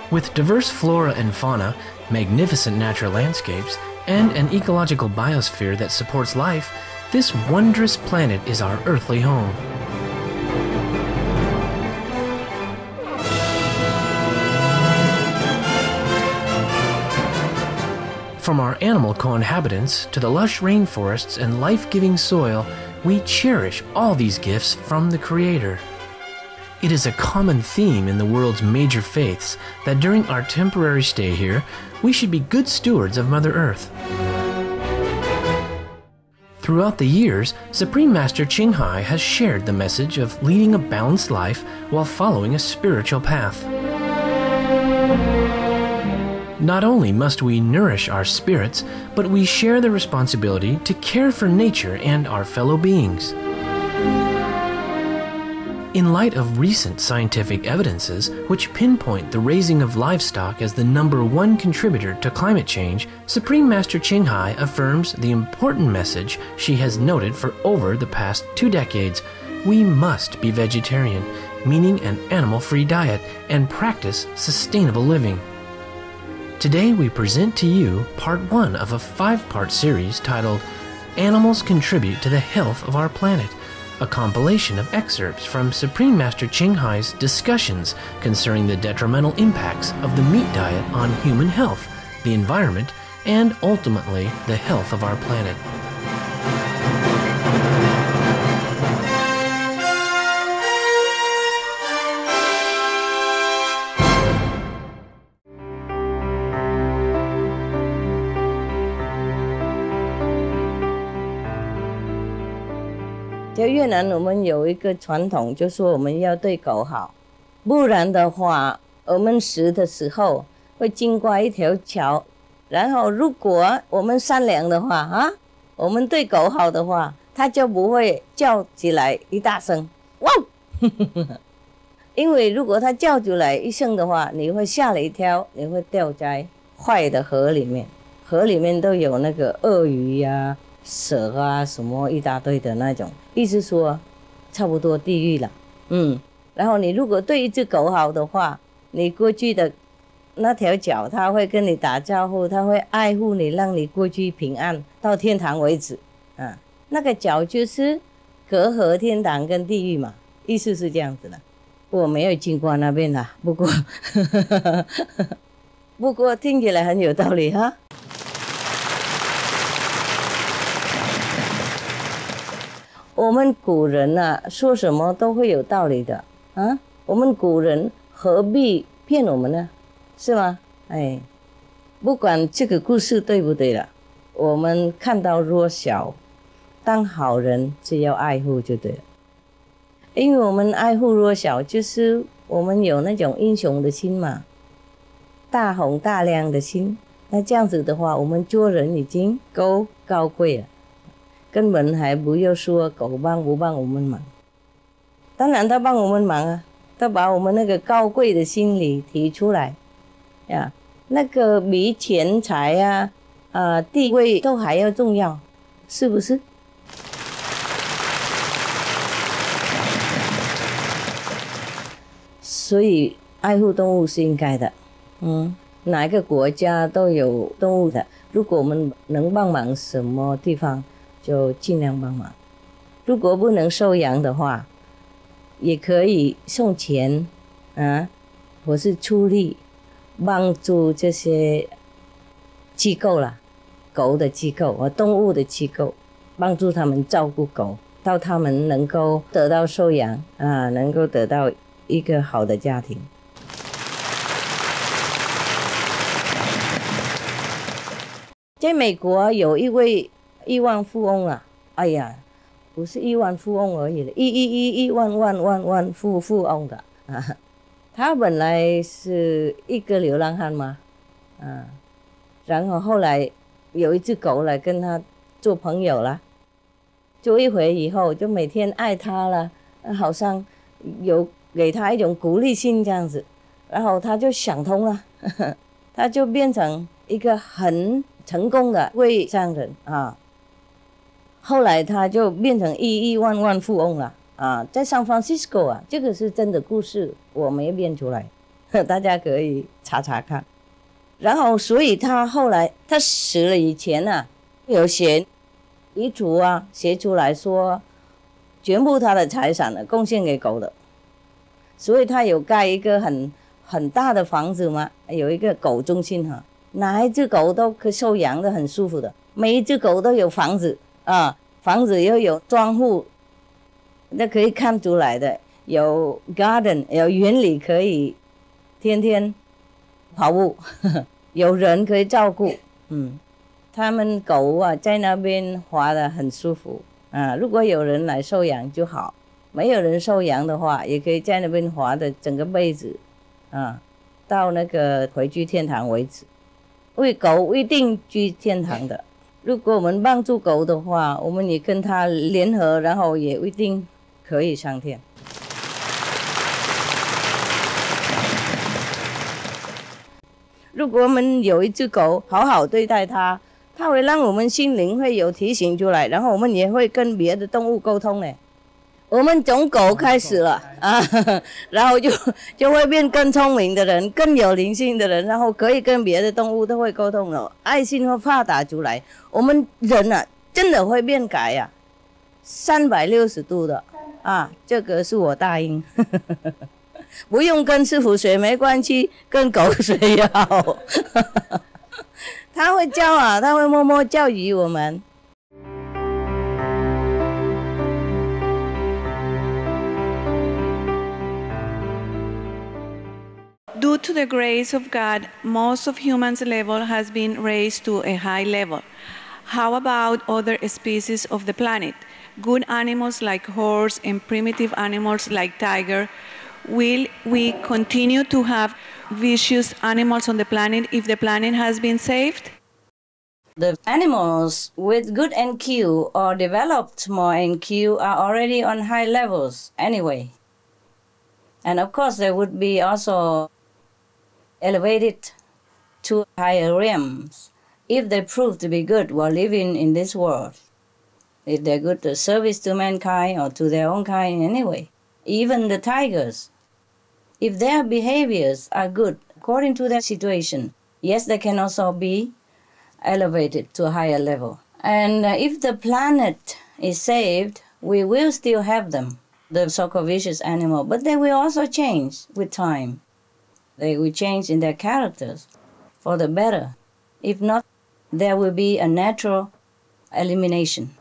With diverse flora and fauna, magnificent natural landscapes, and an ecological biosphere that supports life, this wondrous planet is our earthly home. From our animal co-inhabitants to the lush rainforests and life-giving soil, we cherish all these gifts from the Creator. It is a common theme in the world's major faiths that during our temporary stay here, we should be good stewards of Mother Earth. Throughout the years, Supreme Master Ching Hai has shared the message of leading a balanced life while following a spiritual path. Not only must we nourish our spirits, but we share the responsibility to care for nature and our fellow beings. In light of recent scientific evidences which pinpoint the raising of livestock as the #1 contributor to climate change, Supreme Master Ching Hai affirms the important message she has noted for over the past 2 decades. We must be vegetarian, meaning an animal-free diet, and practice sustainable living. Today we present to you part 1 of a 5-part series titled Animals Contribute to the Health of Our Planet, a compilation of excerpts from Supreme Master Ching Hai's discussions concerning the detrimental impacts of the meat diet on human health, the environment, and ultimately the health of our planet.在越南，我们有一个传统，就说我们要对狗好，不然的话，我们死的时候会经过一条桥，然后如果我们善良的话我们对狗好的话，它就不会叫起来一大声，汪！因为如果它叫起来一声的话，你会吓了一跳，你会掉在坏的河里面，河里面都有那个鳄鱼呀、蛇啊，什么一大堆的那种，意思说差不多地狱了。然后你如果对一只狗好的话，你过去的那条脚它会跟你打招呼，它会爱护你，让你过去平安到天堂为止那个脚就是隔阂天堂跟地狱嘛，意思是这样子的。我没有经过那边啦，不过听起来很有道理哈。我们古人说什么都会有道理的我们古人何必骗我们呢？是吗？不管这个故事对不对了，我们看到弱小，当好人只要爱护就对了。因为我们爱护弱小，就是我们有那种英雄的心嘛，大宏大量的心。那这样子的话，我们做人已经够高贵了。根本还不要说狗帮不帮我们忙，当然他帮我们忙他把我们那个高贵的心理提出来那个比钱财地位都还要重要，是不是？所以爱护动物是应该的哪一个国家都有动物的，如果我们能帮忙什么地方就尽量帮忙，如果不能收养的话，也可以送钱或是出力帮助这些机构啦，狗的机构和动物的机构，帮助他们照顾狗，到他们能够得到收养能够得到一个好的家庭。在美国有一位亿万富翁不是亿万富翁而已了，亿万富翁的他本来是一个流浪汉嘛然后后来有一只狗来跟他做朋友了，做一回以后就每天爱他了，好像有给他一种鼓励性这样子，然后他就想通了他就变成一个很成功的位商人后来他就变成亿万富翁了在San Francisco这个是真的故事，我没编出来大家可以查查看。然后，所以他后来他死了以前啊，有写遗嘱啊，写出来说，全部他的财产呢贡献给狗的。所以他有盖一个很大的房子嘛，有一个狗中心哈，哪一只狗都可以收养的很舒服的，每一只狗都有房子啊，房子又有窗户，那可以看出来的，有 garden， 有园里可以天天跑步，有人可以照顾，他们狗啊在那边活得很舒服啊。如果有人来收养就好，没有人收养的话，也可以在那边活的整个辈子啊，到那个回居天堂为止。因为狗一定居天堂的。如果我们帮助狗的话，我们也跟它联合，然后也一定可以上天。如果我们有一只狗，好好对待它，它会让我们心灵会有提醒出来，然后我们也会跟别的动物沟通呢。我们从狗开始了啊，然后就会变更聪明的人，更有灵性的人，然后可以跟别的动物都会沟通了，爱心会发达出来。我们人啊，真的会变改呀，360度的啊，这个是我答应。不用跟师傅学没关系，跟狗学也好。他会教啊，他会默默教育我们。Due to the grace of God, most of humans' level has been raised to a high level. How about other species of the planet? Good animals like horse and primitive animals like tiger. Will we continue to have vicious animals on the planet if the planet has been saved? The animals with good NQ or developed more NQ are already on high levels anyway. And of course, they would be also elevated to higher realms if they prove to be good while living in this world. If they're good to service to mankind or to their own kind anyway. Even the tigers, if their behaviors are good according to their situation, yes, they can also be elevated to a higher level. And if the planet is saved, we will still have them, the so-called vicious animal, but they will also change with time. They will change in their characters for the better. If not, there will be a natural elimination.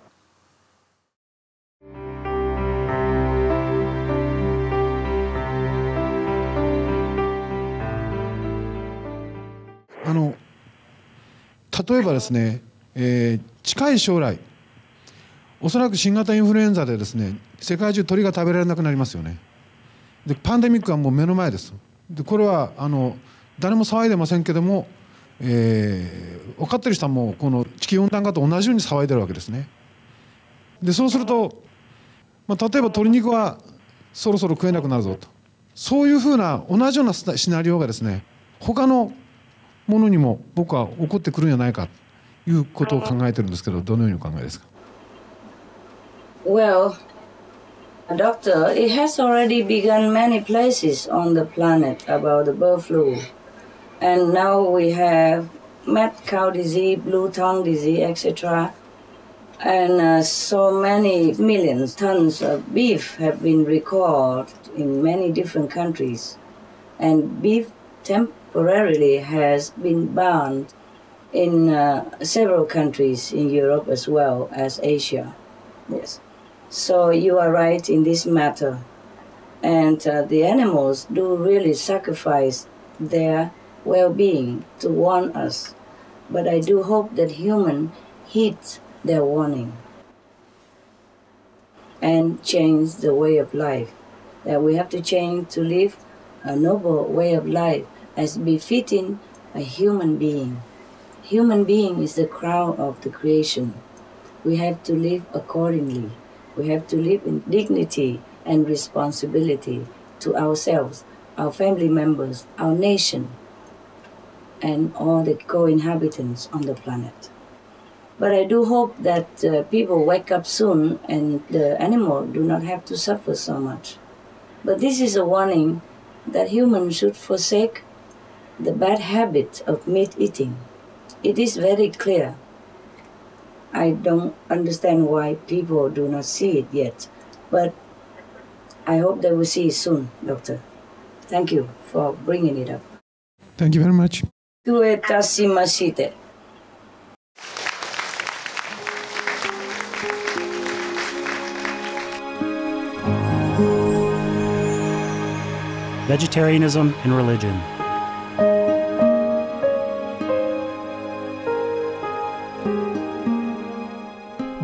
例えばですね、近い将来おそらく新型インフルエンザでですね世界中鳥が食べられなくなりますよね。でパンデミックはもう目の前です。でこれは誰も騒いでませんけども、分かってる人はもうこの地球温暖化と同じように騒いでるわけですね。でそうすると、例えば鶏肉はそろそろ食えなくなるぞと、そういうふうな同じようなシナリオがですね他のものにも僕は起こってくるんじゃないかということを考えてるんですけど、どのようにお考えですか？ Well, Doctor, it has already begun many places on the planet about the bird flu. And now we have mad cow disease, blue tongue disease, etc. And so many millions tons of beef have been recalled in many different countries. And beef temporarily has been banned in several countries in Europe as well as Asia. Yes. So you are right in this matter. And the animals do really sacrifice their well-being to warn us. But I do hope that humans heed their warning and change the way of life. That we have to change to live a noble way of life as befitting a human being. Human being is the crown of the creation. We have to live accordingly. We have to live in dignity and responsibility to ourselves, our family members, our nation, and all the co-inhabitants on the planet. But I do hope that people wake up soon and the animal do not have to suffer so much. But this is a warning that humans should forsake the bad habit of meat eating. It is very clear. I don't understand why people do not see it yet, but I hope they will see it soon, Doctor. Thank you for bringing it up. Thank you very much. どういたしまして。Vegetarianism and religion.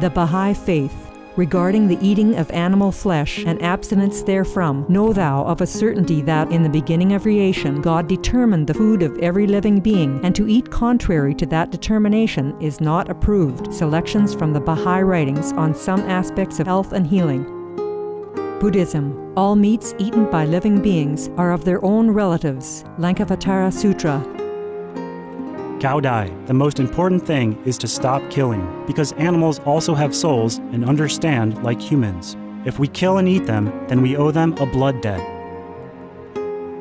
The Baha'i Faith. Regarding the eating of animal flesh and abstinence therefrom, know thou of a certainty that in the beginning of creation God determined the food of every living being, and to eat contrary to that determination is not approved. Selections from the Baha'i writings on some aspects of health and healing. Buddhism. All meats eaten by living beings are of their own relatives. Lankavatara Sutra. Gao Dai, the most important thing is to stop killing, because animals also have souls and understand like humans. If we kill and eat them, then we owe them a blood debt.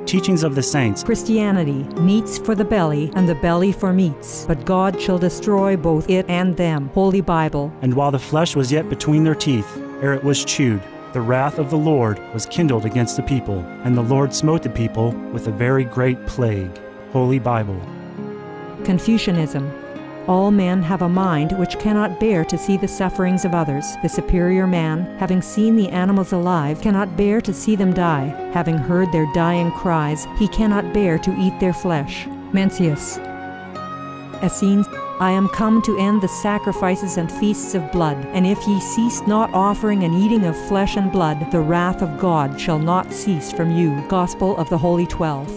Teachings of the Saints. Christianity. Meats for the belly, and the belly for meats. But God shall destroy both it and them. Holy Bible. And while the flesh was yet between their teeth, ere it was chewed, the wrath of the Lord was kindled against the people, and the Lord smote the people with a very great plague. Holy Bible. Confucianism. All men have a mind which cannot bear to see the sufferings of others. The superior man, having seen the animals alive, cannot bear to see them die. Having heard their dying cries, he cannot bear to eat their flesh. Mencius. Essenes. I am come to end the sacrifices and feasts of blood, and if ye cease not offering and eating of flesh and blood, the wrath of God shall not cease from you. Gospel of the Holy 12.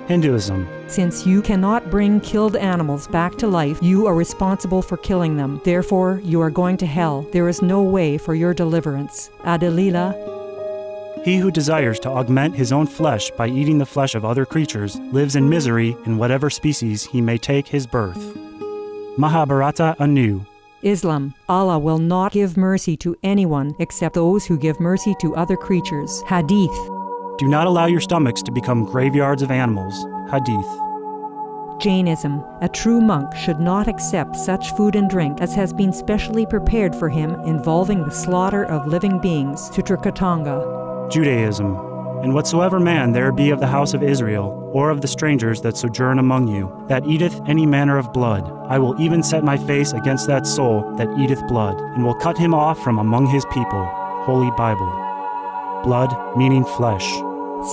Hinduism. Since you cannot bring killed animals back to life, you are responsible for killing them. Therefore, you are going to hell. There is no way for your deliverance. Adalila. He who desires to augment his own flesh by eating the flesh of other creatures lives in misery in whatever species he may take his birth. Mahabharata anew. Islam. Allah will not give mercy to anyone except those who give mercy to other creatures. Hadith. Do not allow your stomachs to become graveyards of animals. Hadith. Jainism. A true monk should not accept such food and drink as has been specially prepared for him involving the slaughter of living beings. Sutrakatanga. Judaism. And whatsoever man there be of the house of Israel, or of the strangers that sojourn among you, that eateth any manner of blood, I will even set my face against that soul that eateth blood, and will cut him off from among his people. Holy Bible. Blood meaning flesh.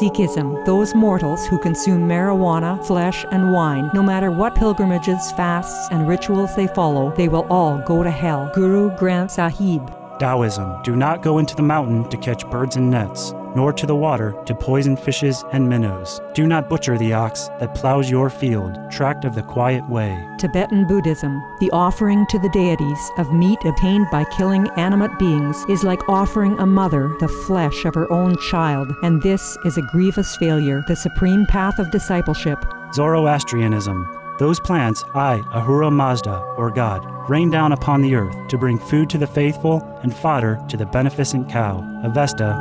Sikhism. Those mortals who consume marijuana, flesh, and wine, no matter what pilgrimages, fasts, and rituals they follow, they will all go to hell. Guru Granth Sahib. Taoism. Do not go into the mountain to catch birds and nets, nor to the water to poison fishes and minnows. Do not butcher the ox that plows your field, tract of the quiet way. Tibetan Buddhism. The offering to the deities of meat obtained by killing animate beings is like offering a mother the flesh of her own child, and this is a grievous failure. The supreme path of discipleship. Zoroastrianism. Those plants I, Ahura Mazda, or God, rain down upon the earth to bring food to the faithful and fodder to the beneficent cow. Avesta.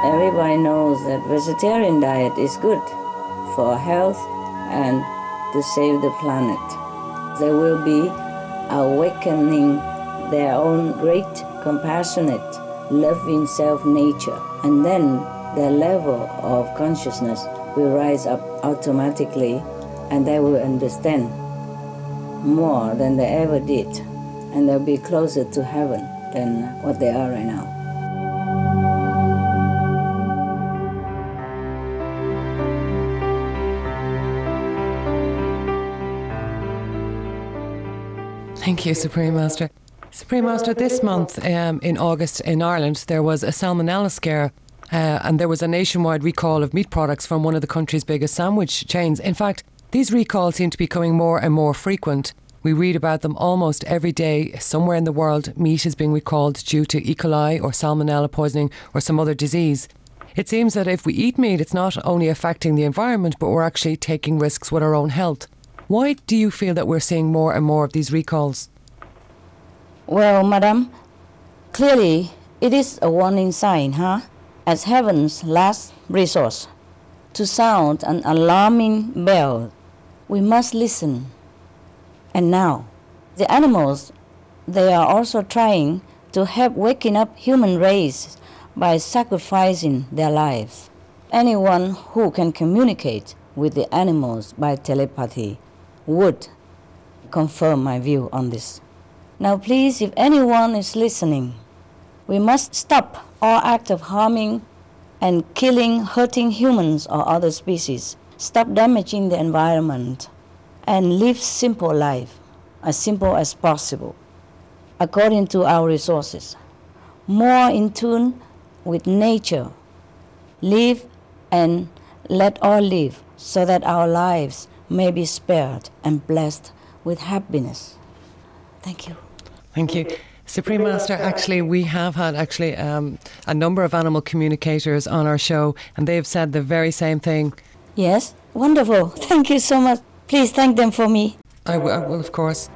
Everybody knows that vegetarian diet is good for health and to save the planet. They will be awakening their own great, compassionate, loving self-nature, and then their level of consciousness will rise up automatically, and they will understand more than they ever did, and they'll be closer to heaven than what they are right now. Thank you, Supreme Master. Supreme Master, this month in August in Ireland, there was a salmonella scare. And there was a nationwide recall of meat products from one of the country's biggest sandwich chains. In fact, these recalls seem to be becoming more and more frequent. We read about them almost every day. Somewhere in the world, meat is being recalled due to E. coli or salmonella poisoning or some other disease. It seems that if we eat meat, it's not only affecting the environment, but we're actually taking risks with our own health. Why do you feel that we're seeing more and more of these recalls? Well, Madam, clearly it is a warning sign, huh? as heaven's last resource. To sound an alarming bell, we must listen. And now, the animals, they are also trying to help waking up human race by sacrificing their lives. Anyone who can communicate with the animals by telepathy would confirm my view on this. Now please, if anyone is listening, we must stop all act of harming and killing, hurting humans or other species. Stop damaging the environment and live simple life, as simple as possible, according to our resources. More in tune with nature. Live and let all live, so that our lives may be spared and blessed with happiness. Thank you. Thank you. Supreme Master, actually, we have had a number of animal communicators on our show, and they've said the very same thing. Yes, wonderful. Thank you so much. Please thank them for me. I will, of course.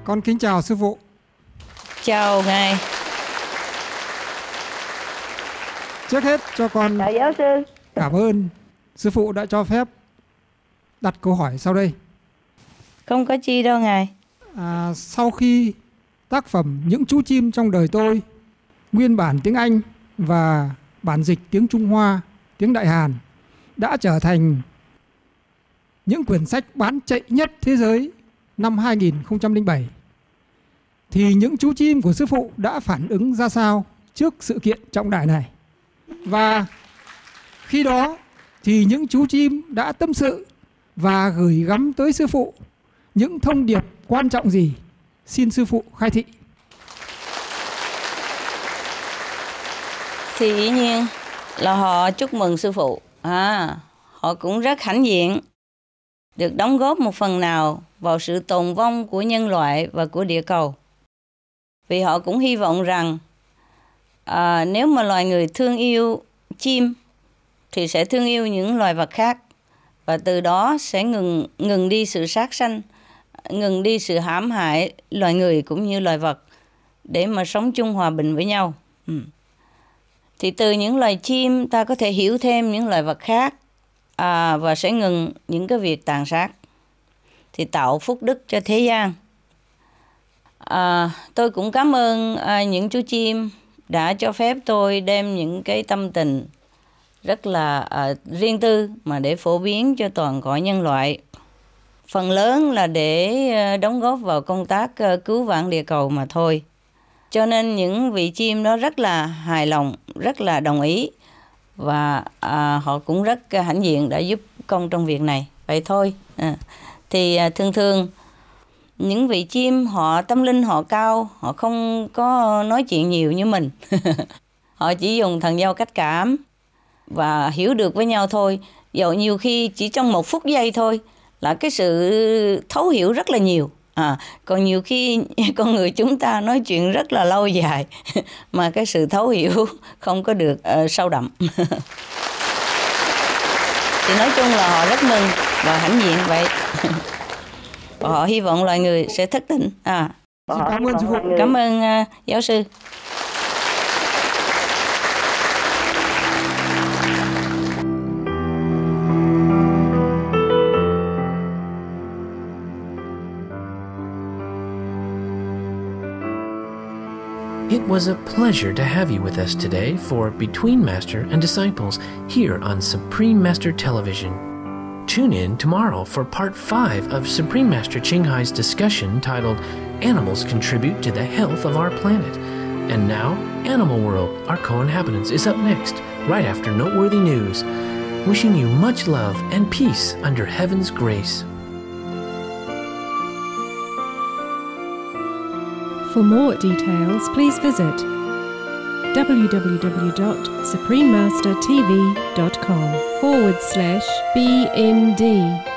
Con kính chào sư phụ. Chào ngài. Trước hết cho con Chào giáo sư. cảm ơn sư phụ đã cho phép đặt câu hỏi sau đây. Không có chi đâu ngài. Sau khi tác phẩm Những chú chim trong đời tôi, nguyên bản tiếng Anh và bản dịch tiếng Trung Hoa, tiếng Đại Hàn đã trở thành những quyển sách bán chạy nhất thế giới năm 2007, thì Những chú chim của sư phụ đã phản ứng ra sao trước sự kiện trọng đại này? Và khi đó thì Những chú chim đã tâm sự và gửi gắm tới sư phụ những thông điệp quan trọng gì? Xin sư phụ khai thị. Thì dĩ nhiên là họ chúc mừng sư phụ. Họ cũng rất hãnh diện được đóng góp một phần nào vào sự tồn vong của nhân loại và của địa cầu. Vì họ cũng hy vọng rằng nếu mà loài người thương yêu chim thì sẽ thương yêu những loài vật khác, và từ đó sẽ ngừng đi sự sát sanh, ngừng đi sự hãm hại loài người cũng như loài vật, để mà sống chung hòa bình với nhau. Thì từ những loài chim ta có thể hiểu thêm những loài vật khác, và sẽ ngừng những cái việc tàn sát, thì tạo phúc đức cho thế gian. Tôi cũng cảm ơn những chú chim đã cho phép tôi đem những cái tâm tình rất là riêng tư mà để phổ biến cho toàn cõi nhân loại. Phần lớn là để đóng góp vào công tác cứu vãn địa cầu mà thôi. Cho nên những vị chim đó rất là hài lòng, rất là đồng ý, và họ cũng rất hãnh diện đã giúp công trong việc này. Vậy thôi. Thì thường những vị chim họ tâm linh họ cao, họ không có nói chuyện nhiều như mình. Họ chỉ dùng thần giao cách cảm và hiểu được với nhau thôi. Dẫu nhiều khi chỉ trong 1 phút giây thôi là cái sự thấu hiểu rất là nhiều. Còn nhiều khi con người chúng ta nói chuyện rất là lâu dài mà cái sự thấu hiểu không có được sâu đậm. Thì nói chung là họ rất mừng và hãnh diện vậy. Họ hy vọng loài người sẽ thức tỉnh. Cảm ơn sư phụ. Cảm ơn giáo sư. It was a pleasure to have you with us today for Between Master and Disciples here on Supreme Master Television. Tune in tomorrow for part 5 of Supreme Master Ching Hai's discussion titled Animals Contribute to the Health of Our Planet. And now, Animal World, Our Co-Inhabitants, is up next, right after Noteworthy News. Wishing you much love and peace under heaven's grace. For more details, please visit www.suprememastertv.com/BMD